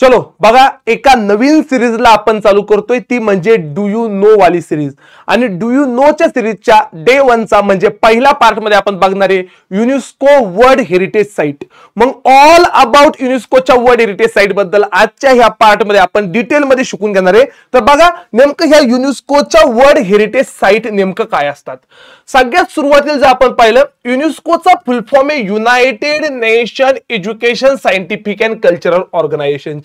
चलो बघा, एका नवीन सिरीजला आपण चालू करतोय, ती म्हणजे डू यू नो वाली सिरीज। आणि डू यू नो च्या सिरीजच्या डे 1 चा म्हणजे पहिला पार्ट मध्ये आपण बघणार आहे युनेस्को वर्ल्ड हेरिटेज साइट। मग ऑल अबाउट युनेस्कोच्या वर्ल्ड हेरिटेज साइट बद्दल आजच्या ह्या पार्ट मध्ये आपण डिटेल मध्ये शिकून घेणार आहे। तर बघा नेमकं ह्या युनेस्कोच्या वर्ल्ड हेरिटेज साइट नेमकं काय असतात। सगळ्यात सुरुवातीला जर आपण पाहिलं, युनेस्कोचा फुल फॉर्म आहे United Nation education scientific and cultural Organization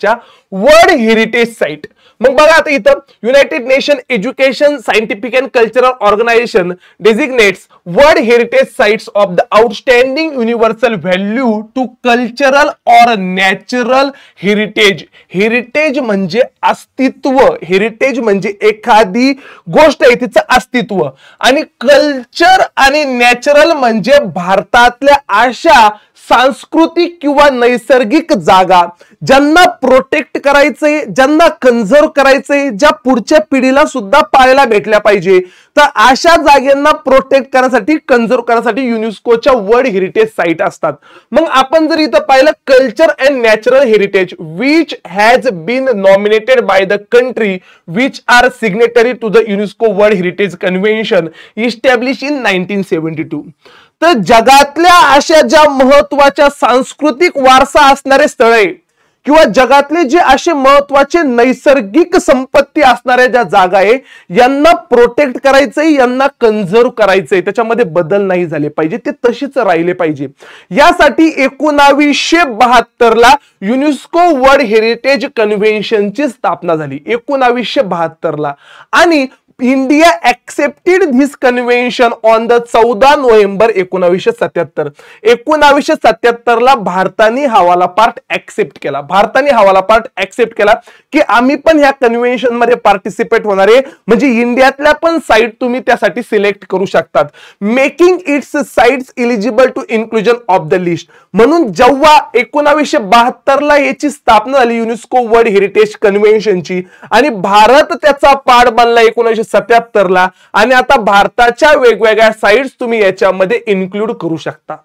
world heritage site. मग बघा आता इथं United Nation education scientific and cultural Organization designates world heritage sites of the outstanding universal value to cultural और नॅचरल हेरिटेज। हेरिटेज म्हणजे अस्तित्व, heritage म्हणजे एखादी गोष्ट आहे तिचं अस्तित्व, आणि कल्चर आणि नॅचरल म्हणजे भारतातल्या अशा सांस्कृतिक किंवा नैसर्गिक जागा ज्यांना प्रोटेक्ट करायचंय, ज्यांना कन्झर्व करायचंय, ज्या पुढच्या पिढीला सुद्धा पाहायला भेटल्या पाहिजे, तर अशा जागांना प्रोटेक्ट करण्यासाठी, कन्झर्व करण्यासाठी युनेस्कोच्या वर्ल्ड हेरिटेज साइट असतात। मग आपण जर इथं पाहिलं culture and natural heritage which has been nominated by the country which are signatory to the UNESCO world heritage convention establish in 1972। तर जगातल्या अशा ज्या महत्वाच्या सांस्कृतिक वारसा असणारे स्थळ आहे किंवा जगातले जे असे महत्वाचे नैसर्गिक संपत्ती असणाऱ्या ज्या जागा आहे, यांना प्रोटेक्ट करायचंय, यांना कन्झर्व करायचंय, त्याच्यामध्ये बदल नाही झाले पाहिजे, ते तशीच राहिले पाहिजे। यासाठी 1972 ला युनेस्को वर्ल्ड हेरिटेज कन्व्हेन्शनची स्थापना झाली, 1972 ला। आणि India accepted this convention on the 14 November 1977। 1977 ला भारताने हवाला पार्ट ऍक्सेप्ट केला, भारताने हवाला पार्ट ऍक्सेप्ट केला की आम्ही पण ह्या कन्व्हेन्शन मध्ये पार्टिसिपेट होणार आहे, म्हणजे इंडियातल्या पण साइट तुम्ही त्यासाठी सिलेक्ट करू शकतात, making its sites eligible to inclusion of the list. म्हणून जेव्हा 1972 ला याची स्थापना झाली युनेस्को वर्ल्ड हेरिटेज कन्व्हेन्शनची, आणि भारत त्याचा पार्ट बनला 1977 ला, आणि आता भारताच्या वेगवेगळ्या साइट्स तुम्ही याच्यामध्ये इन्क्लूड करू शकता।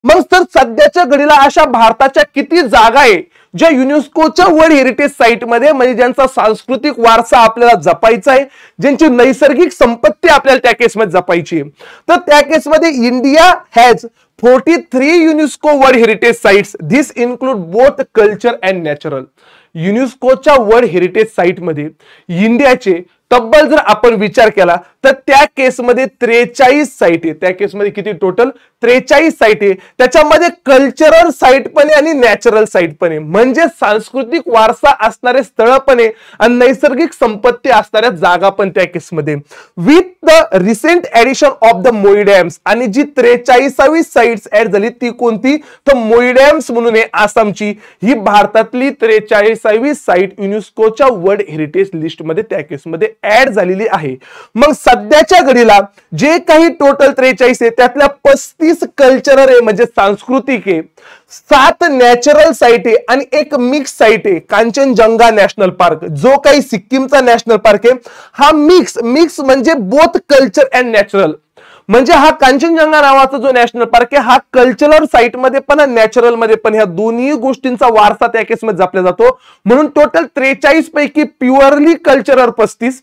मग तर सध्याच्या घडीला अशा भारताच्या किती जागा आहे ज्या युनेस्कोच्या वर्ल्ड हेरिटेज साइट मध्ये, म्हणजे ज्यांचा सांस्कृतिक वारसा आपल्याला जपायचा आहे, ज्यांची नैसर्गिक संपत्ती आपल्याला त्या केसमध्ये जपायची आहे। तर त्या केसमध्ये India has 43 UNESCO world heritage sites, this include both culture and natural. युनेस्कोच्या वर्ल्ड हेरिटेज साइट मध्ये इंडियाचे तब्बल जर आपण विचार केला तर त्या केसमध्ये 43 साइट आहे। त्या केसमध्ये किती टोटल 43 साइट आहे, त्याच्यामध्ये कल्चरल साइट पण आहे आणि नॅचरल साइट पण आहे, म्हणजे सांस्कृतिक वारसा असणारे स्थळ पण आहे आणि नैसर्गिक संपत्ती असणाऱ्या जागा पण त्या केसमध्ये। With the recent addition of the Moidams, आणि जी 43वी साइट्स ऍड झाली ती कोणती, तर मोईडॅम्स म्हणून आहे आसामची, ही भारतातली 43वी साइट युनेस्कोच्या वर्ल्ड हेरिटेज लिस्ट मध्ये त्या केसमध्ये ऍड झालेली आहे। मग सध्याच्या घडीला जे काही टोटल 43 आहे त्यातल्या 35 कल्चरल आहे म्हणजे सांस्कृतिक आहे, 7 नॅचरल साइट आहे आणि एक मिक्स साइट आहे कांचनजंगा नॅशनल पार्क, जो काही सिक्कीमचा नॅशनल पार्क आहे हा मिक्स म्हणजे बोथ कल्चर अँड नॅचरल। म्हणजे हा कांचनजंगा नावाचा जो नॅशनल पार्क आहे हा कल्चरल साइट मध्ये पण नॅचरल मध्ये पण ह्या दोन्ही गोष्टींचा वारसा त्या केसमध्ये जपला जातो। म्हणून टोटल 43 पैकी प्युअरली कल्चरल 35,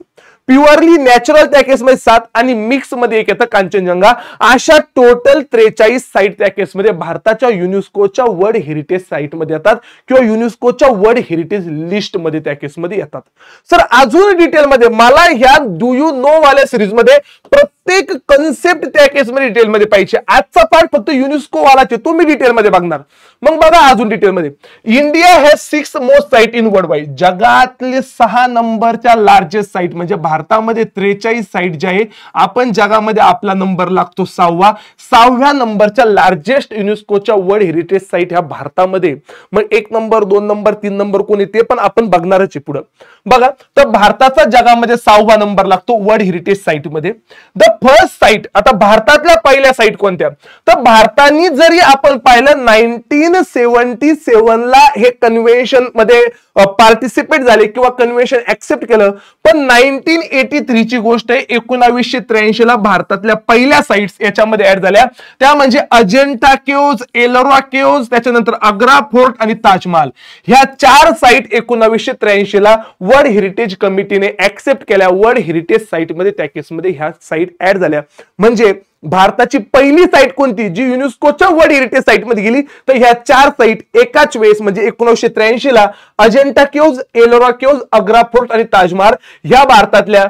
प्युअरली नॅचरल त्या केसमध्ये 7 आणि मिक्स मध्ये एक येतं कांचनजंगा। अशा टोटल 43 साइट त्या केसमध्ये भारताच्या युनेस्कोच्या वर्ल्ड हेरिटेज साइट मध्ये येतात किंवा युनेस्कोच्या वर्ल्ड हेरिटेज लिस्ट मध्ये त्या केसमध्ये येतात। सर अजून डिटेल मध्ये मला ह्या डू यू नो वाल्या सिरीज मध्ये प्रत्येक कन्सेप्ट त्या केसमध्ये डिटेल मध्ये पाहिजे। आजचा पार्ट फक्त युनेस्को वालाचे तुम्ही डिटेल मध्ये बघणार। मग बघा अजून डिटेल मध्ये, India has 6 most site in world wide, जगातले 6 नंबरच्या लार्जेस्ट साइट, म्हणजे भारतामध्ये 43 साइट जे आहे, आपण जगामध्ये आपला नंबर लागतो 6व्या नंबरच्या लार्जेस्ट युनेस्कोच्या वर्ल्ड हेरिटेज साइट ह्या भारतामध्ये। मग 1 नंबर 2 नंबर 3 नंबर कोणी ते पण आपण बघणारच आहे पुढे। बघा तर भारताचा जगामध्ये 6वा नंबर लागतो वर्ल्ड हेरिटेज साइट मध्ये। द फर्स्ट साइट, आता भारतातल्या पहिल्या साइट कोणत्या, तर भारताने जरी आपण पाहिलं 19 1977 ला हे कन्व्हेन्शन मध्ये पार्टिसिपेट झाले किंवा कन्व्हेन्शन ऍक्सेप्ट केलं, पण 1983 ची गोष्ट आहे, 1983 ला भारतातल्या पहिल्या साइट्स याच्यामध्ये ऍड झाल्या, त्या म्हणजे अजंठा केव्ज, एलोरा केव्ज, त्याच्यानंतर आग्रा फोर्ट आणि ताजमहाल. ह्या 4 साइट 1983 ला वर्ल्ड हेरिटेज कमिटीने ऍक्सेप्ट केल्या. वर्ल्ड हेरिटेज साइट मध्ये त्या केसमध्ये ह्या साइट ऍड झाल्या. म्हणजे भारताची पहिली साइट कोणती जी युनेस्कोच्या वर्ल्ड हेरिटेज साइट मध्ये गेली, तर ह्या 4 साइट एकाच वेळेस म्हणजे 1983 ला Ajanta caves, Ellora caves, Agra fort आणि ताजमहाल ह्या भारतातल्या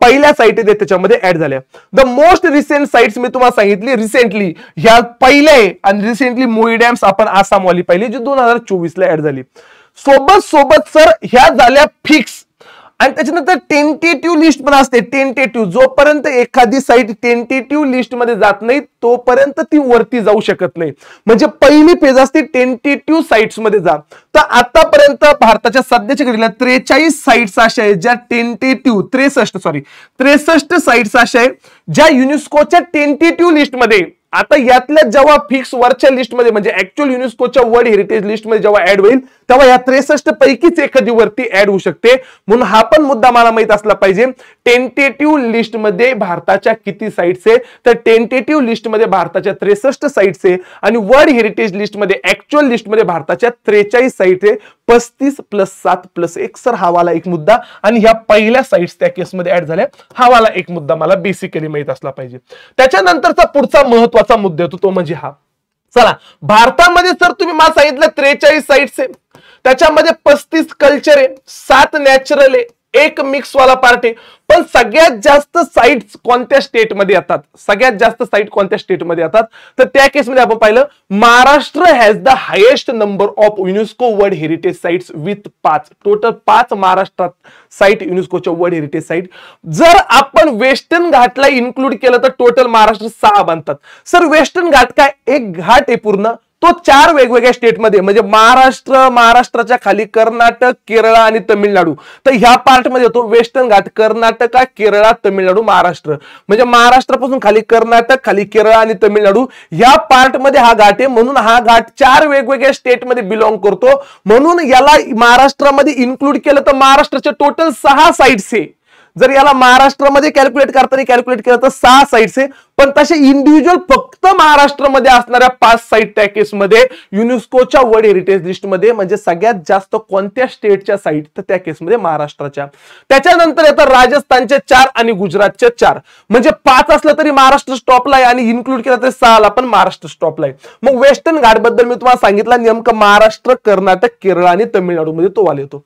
पहिल्या साइट त्याच्यामध्ये ऍड झाल्या. द मोस्ट रिसेंट साइट्स मी तुम्हाला सांगितली रिसेंटली ह्या पहिल्या आहे, आणि रिसेंटली मोई डॅम्स आपण आसामवाली पाहिली जी 2024 ला ऍड झाली. सोबत सर ह्या झाल्या फिक्स, आणि त्याच्यानंतर टेंटेटिव्ह लिस्ट पण असते. टेंटेटिव्ह, जोपर्यंत एखादी साइट टेंटेटिव्ह लिस्ट मध्ये जात नाही तोपर्यंत ती वरती जाऊ शकत नाही. म्हणजे पहिली फेज असते टेंटेटिव्ह साइट्स मध्ये जा. तर आतापर्यंत भारताच्या सध्याच्या घडीला 43 साइट्स अशा आहेत ज्या टेंटेटिव्ह 63 साइट्स अशा आहेत ज्या युनेस्कोच्या टेंटेटिव्ह लिस्ट मध्ये. आता यातल्या जेव्हा फिक्स वरच्या लिस्ट मध्ये म्हणजे ऍक्च्युअल युनेस्कोच्या वर्ल्ड हेरिटेज लिस्ट मध्ये जेव्हा ऍड होईल तेव्हा या 63 पैकीच एखादी वरती ऍड होऊ शकते. म्हणून हा पण मुद्दा मला माहित असला पाहिजे. टेंटेटिव्ह लिस्ट मध्ये भारताच्या किती साइट्स आहे, तर टेंटेटिव्ह लिस्ट मध्ये भारताच्या 63 साइट्स आहे, आणि वर्ल्ड हेरिटेज लिस्ट मध्ये ऍक्च्युअल लिस्ट मध्ये भारताच्या 43 साइट्स आहे. 35 + 7 + 1 सर हा वाला एक मुद्दा, आणि ह्या पहिल्या साइट्स त्या केसमध्ये ऍड झाल्या, हा वाला एक मुद्दा मला बेसिकली माहित असला पाहिजे. त्याच्यानंतरचा पुढचा महत्वाचा मुद्दा येतो तो म्हणजे हा. चला, भारतामध्ये सर तुम्ही मला सांगितलं 43 साइट्स आहे, त्याच्यामध्ये 35 कल्चर आहे, 7 नॅचरल आहे, 1 मिक्स वाला पार्ट आहे. पण सगळ्यात जास्त साइट्स कोणत्या स्टेट मध्ये येतात, सगळ्यात जास्त साइट कोणत्या स्टेट मध्ये येतात, तर त्या केसमध्ये आपण पाहिलं Maharashtra has the highest number of UNESCO world heritage sites with 5. Total 5 महाराष्ट्रात साइट युनेस्कोच्या वर्ल्ड हेरिटेज साइट. जर आपण वेस्टर्न घाटला इन्क्लूड केलं तर टोटल महाराष्ट्र 6 बनतात. सर वेस्टर्न घाट काय, एक घाट आहे पूर्ण, तो 4 वेगवेगळ्या स्टेटमध्ये म्हणजे महाराष्ट्राच्या खाली कर्नाटक, केरळ आणि तमिळनाडू. तर ह्या पार्ट मध्ये येतो वेस्टर्न घाट, कर्नाटक, केरळ, तमिळनाडू, महाराष्ट्र. म्हणजे महाराष्ट्रापासून खाली कर्नाटक, खाली केरळ आणि तमिळनाडू ह्या पार्ट मध्ये हा घाट आहे. म्हणून हा घाट 4 वेगवेगळ्या स्टेटमध्ये बिलॉंग करतो. म्हणून याला महाराष्ट्रामध्ये इन्क्लूड केलं तर महाराष्ट्राचे टोटल 6 साइट्स आहे. जर याला महाराष्ट्रामध्ये कॅल्क्युलेट केलं तर 6 साइट्स आहे. पण तसे इंडिव्हिज्युअल फक्त महाराष्ट्रामध्ये असणाऱ्या 5 साइट त्या केसमध्ये युनेस्कोच्या वर्ल्ड हेरिटेज लिस्ट मध्ये म्हणजे सगळ्यात जास्त कोणत्या स्टेटच्या साइट, तर त्या केसमध्ये महाराष्ट्राच्या. त्याच्यानंतर येतात राजस्थानचे 4 आणि गुजरातचे 4. म्हणजे 5 असलं तरी महाराष्ट्र स्टॉपला आहे, आणि इन्क्लूड केलं तर 6 ला पण महाराष्ट्र स्टॉपला आहे. मग वेस्टर्न घाट बद्दल मी तुम्हाला सांगितलं नेमकं महाराष्ट्र, कर्नाटक, केरळ आणि तमिळनाडू मध्ये तो वाला येतो.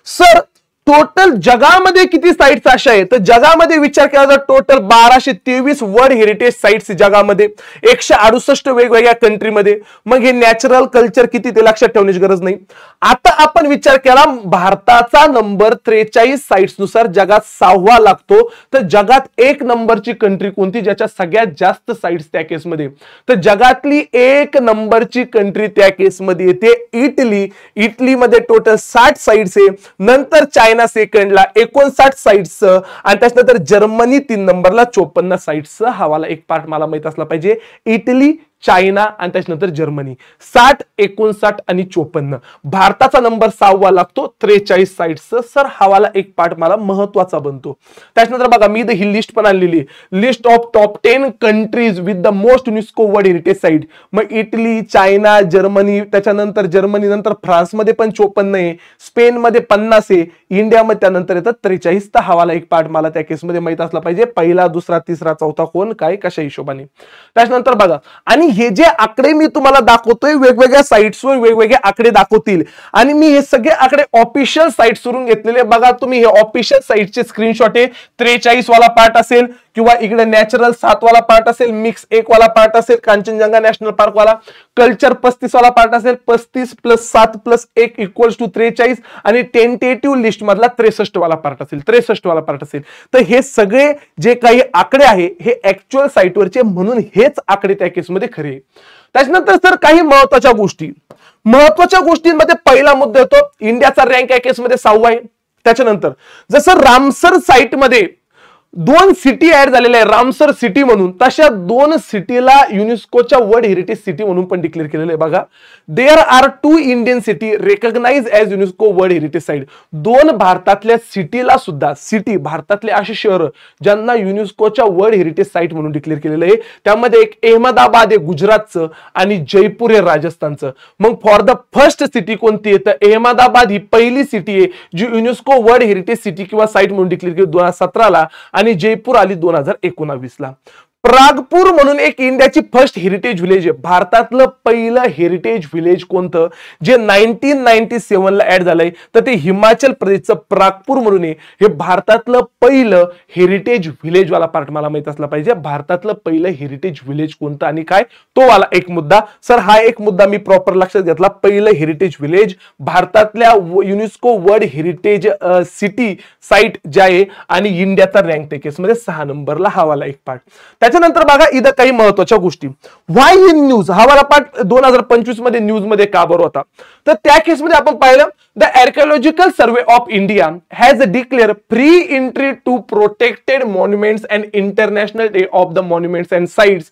सर टोटल जगामध्ये किती साइट्स अशा आहेत, तर जगामध्ये विचार केला तर टोटल 1223 वर्ल्ड हेरिटेज साइट्स जगामध्ये, 168 वेगवेगळ्या कंट्रीमध्ये. मग हे नॅचरल कल्चर किती ते लक्षात ठेवण्याची गरज नाही. आता आपण विचार केला भारताचा नंबर 43 साइट्स नुसार जगात 6वा लागतो. तर जगात 1 नंबरची कंट्री कोणती ज्याच्या सगळ्यात जास्त साइट्स त्या केसमध्ये, तर जगातली 1 नंबरची कंट्री त्या केसमध्ये येते इटली. इटलीमध्ये टोटल 60 साइट्स आहे. नंतर चायना सेकंडला 59 साइट्स, आणि त्याच्यानंतर जर्मनी 3 नंबरला 54 साइट्स. हा वाला एक पार्ट मला माहित असला पाहिजे. इटली, चायना आणि त्याच्यानंतर जर्मनी 60, 59 आणि 54. भारताचा नंबर 6वा लागतो 43 साइट्स. सर हा वाला एक पार्ट मला महत्वाचा बनतो. त्याच्यानंतर बघा मी ही लिस्ट पण आणलेली, list of top 10 countries with the most UNESCO world heritage site. मग इटली, चायना, जर्मनी, त्याच्यानंतर जर्मनी नंतर फ्रान्स मध्ये पण 54 आहे, स्पेन मध्ये 50 आहे, इंडियामध्ये त्यानंतर येतात 43. तर हा वाला एक पार्ट मला त्या केसमध्ये माहित असला पाहिजे, पहिला, दुसरा, तिसरा, चौथा कोण काय कशा हिशोबाने. त्याच्यानंतर बघा, आणि हे जे आकडे मी तुम्हाला दाखवतोय वेगवेगळ्या साइट्सवर वेगवेगळे आकडे दाखवतील, आणि मी हे सगळे आकडे ऑफिशियल साइट्स वरून घेतलेले. बघा तुम्ही हे ऑफिशियल साइटचे स्क्रीनशॉट आहे. 43 वाला पार्ट असेल, किंवा इकडे नॅचरल 7 वाला पार्ट असेल, मिक्स 1 वाला पार्ट असेल, कांचनजंगा नॅशनल पार्क वाला, कल्चर 35 वाला पार्ट असेल, 35 + 7 + 1 = 43, आणि टेंटेटिव्ह लिस्ट मधला 63 वाला पार्ट असेल, 63 वाला पार्ट असेल. तर हे सगळे जे काही आकडे आहे हे ऍक्च्युअल साइटवरचे, म्हणून हेच आकडे त्या केसमध्ये खरे. त्याच्यानंतर सर काही महत्वाच्या गोष्टींमध्ये पहिला मुद्दा येतो इंडियाचा रँक या केसमध्ये 6वा आहे. त्याच्यानंतर जसं रामसर साइट मध्ये दोन सिटी ऍड झालेल्या आहे रामसर सिटी म्हणून, तशा दोन सिटीला युनेस्कोच्या वर्ल्ड हेरिटेज सिटी म्हणून पण डिक्लेअर केलेलं आहे. बघा, there are 2 Indian city recognize as UNESCO world heritage site. दोन भारतातल्या सिटीला सुद्धा, सिटी भारतातले असे शहर ज्यांना युनेस्कोच्या वर्ल्ड हेरिटेज साईट म्हणून डिक्लेअर केलेलं आहे, त्यामध्ये एक अहमदाबाद आहे गुजरातचं आणि जयपूर आहे राजस्थानचं. मग फॉर द फर्स्ट सिटी कोणती आहे, तर अहमदाबाद ही पहिली सिटी आहे जी युनेस्को वर्ल्ड हेरिटेज सिटी किंवा साईट म्हणून डिक्लेअर केली 2017 ला, आणि जयपूर आली 2019 ला. प्रागपूर म्हणून एक इंडियाची फर्स्ट हेरिटेज विलेज आहे. भारतातलं पहिलं हेरिटेज विलेज कोणतं जे 1997 ला ऍड झालंय, तर ते हिमाचल प्रदेशचं प्रागपूर म्हणून आहे. हे भारतातलं पहिलं हेरिटेज विलेज वाला पार्ट मला माहित असला पाहिजे. भारतातलं पहिलं हेरिटेज विलेज कोणतं आणि काय, तो वाला एक मुद्दा. सर हा एक मुद्दा मी प्रॉपर लक्षात घेतला. पहिलं हेरिटेज विलेज भारतातल्या UNESCO world heritage city site जे आहे, आणि इंडियाचा रँक टेकेस मध्ये 6 नंबरला हा वाला एक पार्ट. त्याच्यानंतर बघा इथं काही महत्वाच्या गोष्टी. व्हाय इन न्यूज हा वाला पार्ट 2025 मध्ये न्यूज मध्ये का बरं होता, तर त्या केसमध्ये आपण पाहिलं the archaeological survey of India has declare free entry to protected monuments and international day of the monuments and sites.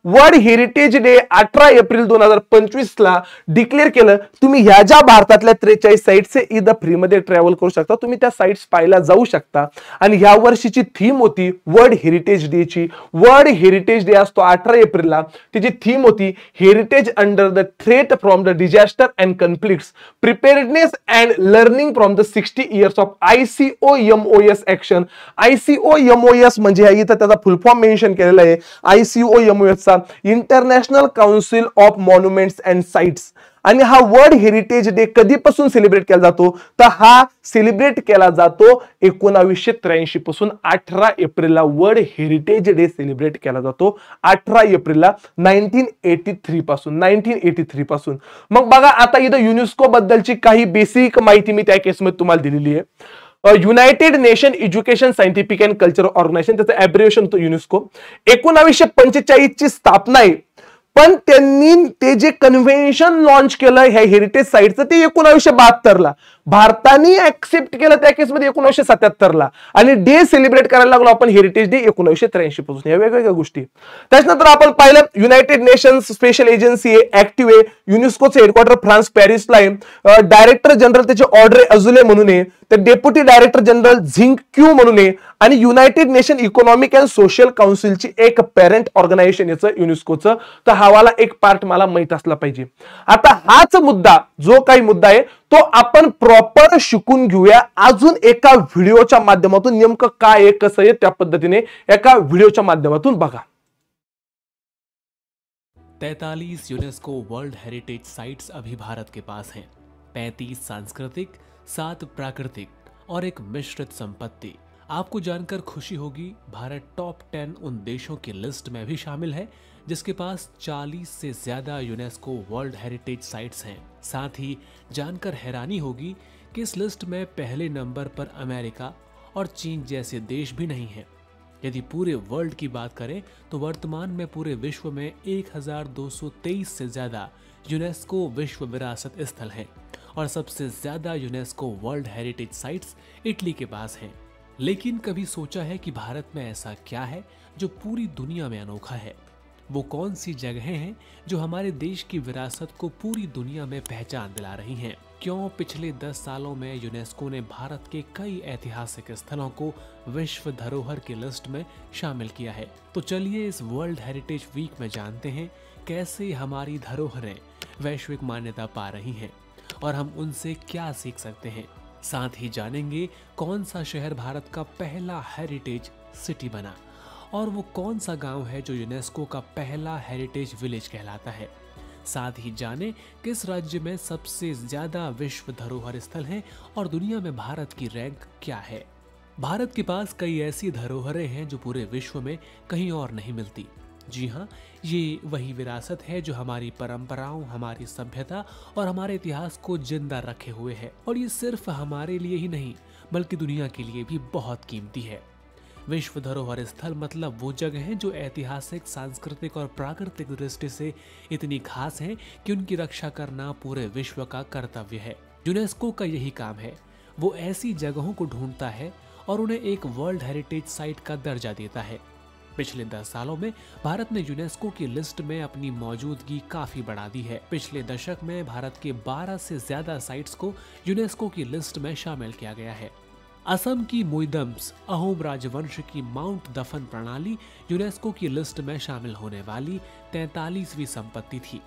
World heritage day 18 April 2025 ला डिक्लेअर केलं. तुम्ही ह्या ज्या भारतातल्या 43 साइट्स इथं फ्री मध्ये ट्रॅव्हल करू शकता, तुम्ही त्या साइट्स पाहायला जाऊ शकता. आणि ह्या वर्षीची थीम होती वर्ल्ड हेरिटेज डे ची. वर्ल्ड हेरिटेज डे असतो 18 एप्रिलला. त्याची थीम होती heritage under the threat from the disaster and conflicts, preparedness and learning from the 60 years of ICOMOS action. ICOMOS म्हणजे इथं त्याचा फुल फॉर्म मेन्शन केलेला आहे. ICOMOS चा international council of monuments and sites. आणि हा वर्ल्ड हेरिटेज डे कधीपासून celebrate केला जातो, तर हा सेलिब्रेट केला जातो 1983 पासून. 18 एप्रिलला वर्ल्ड हेरिटेज डे सेलिब्रेट केला जातो. 18 एप्रिलला 1983 पासून. मग बघा आता इथं युनेस्को बद्दलची काही बेसिक माहिती मी त्या केसमध्ये तुम्हाला दिलेली आहे. United Nation education scientific and cultural organization, त्याचं ॲब्रिव्हिएशन तो युनेस्को. 1945 ची स्थापना आहे, पण त्यांनी ते जे कन्व्हेन्शन लॉन्च केलं ह्या हेरिटेज साईटचं ते 1972 ला. भारताने ऍक्सेप्ट केलं त्या केसमध्ये 1977 ला, आणि डे सेलिब्रेट करायला लागलो आपण हेरिटेज डे 1983 पासून. या वेगवेगळ्या गोष्टी. त्याच्यानंतर आपण पाहिलं युनायटेड नेशन्स स्पेशल एजन्सी आहे, ऍक्टिव्ह आहे. युनेस्कोचे हेडक्वार्टर फ्रान्स पॅरिसला आहे. डायरेक्टर जनरल त्याचे ऑड्रे अझुले म्हणून आहे. तर deputy director general Xing Qu म्हणून आहे. आणि United Nation Economic and Social काउन्सिलची एक पॅरेंट ऑर्गनायझेशन याचं युनेस्कोचं. तर हावाला एक पार्ट मला माहित असला पाहिजे. आता हाच मुद्दा जो काही मुद्दा आहे तो आपण प्रॉपर शिकून घेऊया अजून एका व्हिडिओच्या माध्यमातून. नेमकं काय आहे कसं आहे त्या पद्धतीने एका व्हिडिओच्या माध्यमातून बघा. 43 यूनेस्को वर्ल्ड हेरिटेज साइट्स अभी भारत के पास हैं. 35 सांस्कृतिक, 7 प्राकृतिक और एक मिश्रित संपत्ति. आपको जानकर खुशी होगी, भारत टॉप 10 उन देशों की लिस्ट में भी शामिल है जिसके पास 40 से ज्यादा यूनेस्को वर्ल्ड हेरिटेज साइट्स हैं. साथ ही जानकर हैरानी होगी कि इस लिस्ट में पहले नंबर पर अमेरिका और चीन जैसे देश भी नहीं हैं. यदि पूरे वर्ल्ड की बात करें तो वर्तमान में पूरे विश्व में 1223 से ज्यादा यूनेस्को विश्व विरासत स्थल हैं और सबसे ज्यादा UNESCO world heritage sites Italy के पास हैं. लेकिन कभी सोचा है कि भारत में ऐसा क्या है जो पूरी दुनिया में अनोखा है? वो कौन सी जगहें हैं जो हमारे देश की विरासत को पूरी दुनिया में पहचान दिला रही हैं? क्यों पिछले 10 सालों में यूनेस्को ने भारत के कई ऐतिहासिक स्थलों को विश्व धरोहर की लिस्ट में शामिल किया है? तो चलिए इस वर्ल्ड हेरिटेज वीक में जानते हैं कैसे हमारी धरोहरें वैश्विक मान्यता पा रही हैं और हम उनसे क्या सीख सकते हैं. साथ ही जानेंगे कौन सा शहर भारत का पहला हेरिटेज सिटी बना और वो कौन सा गांव है जो यूनेस्को का पहला हेरिटेज विलेज कहलाता है. साथ ही जानें किस राज्य में सबसे ज्यादा विश्व धरोहर स्थल हैं और दुनिया में भारत की रैंक क्या है. भारत के पास कई ऐसी धरोहरें हैं जो पूरे विश्व में कहीं और नहीं मिलती. जी हाँ, ये वही विरासत है जो हमारी परंपराओं, हमारी सभ्यता और हमारे इतिहास को जिंदा रखे हुए है. और ये सिर्फ हमारे लिए ही नहीं बल्कि दुनिया के लिए भी बहुत कीमती है. विश्व धरोहर स्थल मतलब वो जगह हैं जो ऐतिहासिक, सांस्कृतिक और प्राकृतिक दृष्टि से इतनी खास हैं कि उनकी रक्षा करना पूरे विश्व का कर्तव्य है. यूनेस्को का यही काम है. वो ऐसी जगहों को ढूंढता है और उन्हें एक वर्ल्ड हेरिटेज साइट का दर्जा देता है। पिछले 10 सालों में भारत ने यूनेस्को की लिस्ट में अपनी मौजूदगी काफी बढ़ा दी है। पिछले दशक में भारत के 12 से ज्यादा साइट्स को यूनेस्को की लिस्ट में शामिल किया गया है। असम की मुइदम्स अहोम राजवंश की माउंट दफन प्रणाली यूनेस्को की लिस्ट में शामिल होने वाली 43वीं संपत्ति थी।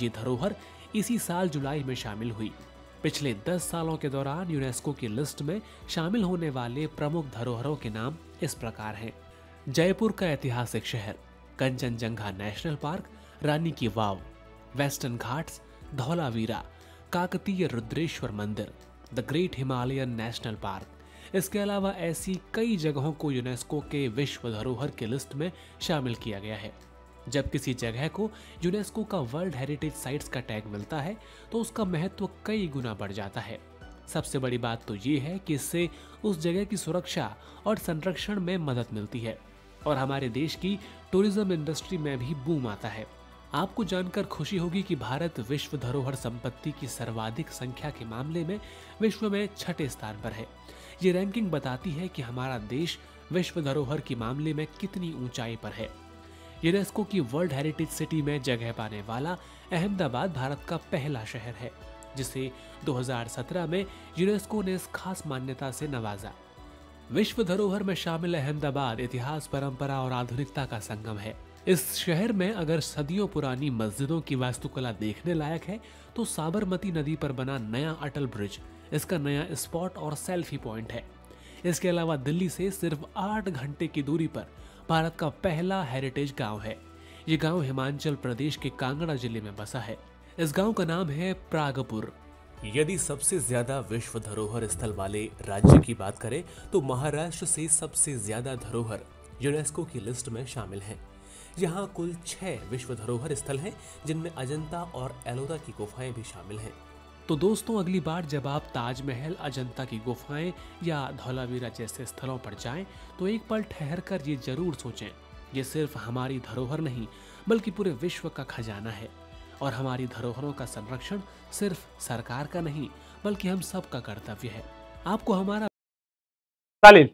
ये धरोहर इसी साल जुलाई में शामिल हुई। पिछले 10 सालों के दौरान यूनेस्को की लिस्ट में शामिल होने वाले प्रमुख धरोहरों के नाम इस प्रकार हैं: जयपुर का ऐतिहासिक शहर, कंचनजंगा नेशनल पार्क, रानी की वाव, वेस्टर्न घाट्स, धौलावीरा, काकतीय रुद्रेश्वर मंदिर, the great Himalayan national park. इसके अलावा ऐसी कई जगहों को यूनेस्को के विश्व धरोहर की लिस्ट में शामिल किया गया है। जब किसी जगह को यूनेस्को का वर्ल्ड हेरिटेज साइट्स का टैग मिलता है तो उसका महत्व कई गुना बढ़ जाता है। सबसे बड़ी बात तो ये है कि इससे उस जगह की सुरक्षा और संरक्षण में मदद मिलती है और हमारे देश की टूरिज्म इंडस्ट्री में भी बूम आता है। आपको जानकर खुशी होगी कि भारत विश्व धरोहर संपत्ति की सर्वाधिक संख्या के मामले में विश्व में 6ठे स्थान पर है। ये रैंकिंग बताती है कि हमारा देश विश्व धरोहर के मामले में कितनी ऊंचाई पर है। यूनेस्को की वर्ल्ड हेरिटेज सिटी में जगह पाने वाला अहमदाबाद भारत का पहला शहर है, जिसे 2017 में यूनेस्को ने इस खास मान्यता से नवाजा। विश्व धरोहर में शामिल अहमदाबाद इतिहास, परंपरा और आधुनिकता का संगम है। इस शहर में अगर सदियों पुरानी मस्जिदों की वास्तुकला देखने लायक है तो साबरमती नदी पर बना नया अटल ब्रिज इसका नया स्पॉट और सेल्फी पॉइंट है। इसके अलावा दिल्ली से सिर्फ 8 घंटे की दूरी पर भारत का पहला हेरिटेज गांव है। ये गांव हिमाचल प्रदेश के कांगड़ा जिले में बसा है। इस गांव का नाम है प्रागपुर। यदि सबसे ज्यादा विश्व धरोहर स्थल वाले राज्य की बात करें तो महाराष्ट्र से सबसे ज्यादा धरोहर यूनेस्को की लिस्ट में शामिल हैं। यहाँ कुल 6 विश्व धरोहर स्थल हैं, जिनमें अजंता और एलोरा की गुफाएं भी शामिल हैं। तो दोस्तों, अगली बार जब आप ताजमहल, अजंता की गुफाएं या धौलावीरा जैसे स्थलों पर जाएं तो एक पल ठहर कर ये जरूर सोचें, ये सिर्फ हमारी धरोहर नहीं बल्कि पूरे विश्व का खजाना है और हमारी धरोहरों का संरक्षण सिर्फ सरकार का नहीं बल्कि हम सब का कर्तव्य है। आपको हमारा चालेल।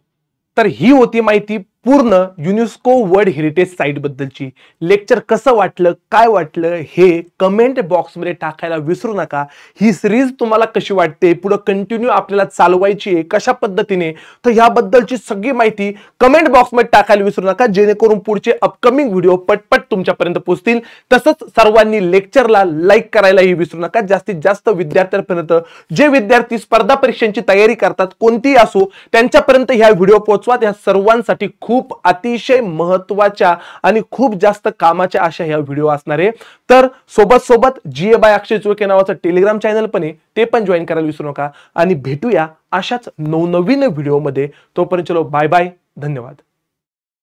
तर ही होती माहिती पूर्ण युनेस्को वर्ल्ड हेरिटेज साइट बद्दलची। लेक्चर कसं वाटलं, काय वाटलं हे कमेंट बॉक्स मध्ये टाकायला विसरू नका। ही सिरीज तुम्हाला कशी वाटते, पुढे कंटिन्यू आपल्याला चालवायची आहे कशा पद्धतीने, तर याबद्दलची सगळी माहिती कमेंट बॉक्स मध्ये टाकायला विसरू नका, जेणेकरून पुढचे अपकमिंग व्हिडिओ पटपट तुमच्यापर्यंत पोहोचतील। तसंच सर्वांनी लेक्चरला लाईक करायलाही विसरू नका। जास्तीत जास्त विद्यार्थ्यांपर्यंत, जे विद्यार्थी स्पर्धा परीक्षांची तयारी करतात कोणतीही असो, त्यांच्यापर्यंत ह्या व्हिडिओ पोहोचवा। त्या सर्वांसाठी खूप अतिशय महत्त्वाच्या आणि खूप जास्त कामाच्या अशा ह्या व्हिडिओ असणार आहे। तर सोबत सोबत GA बाय अक्षय चोळके नावाचं टेलिग्राम चॅनल पण आहे, ते पण जॉईन करायला विसरू नका। आणि भेटूया अशाच नवनवीन व्हिडिओ मध्ये। तोपर्यंत चलो बाय बाय, धन्यवाद।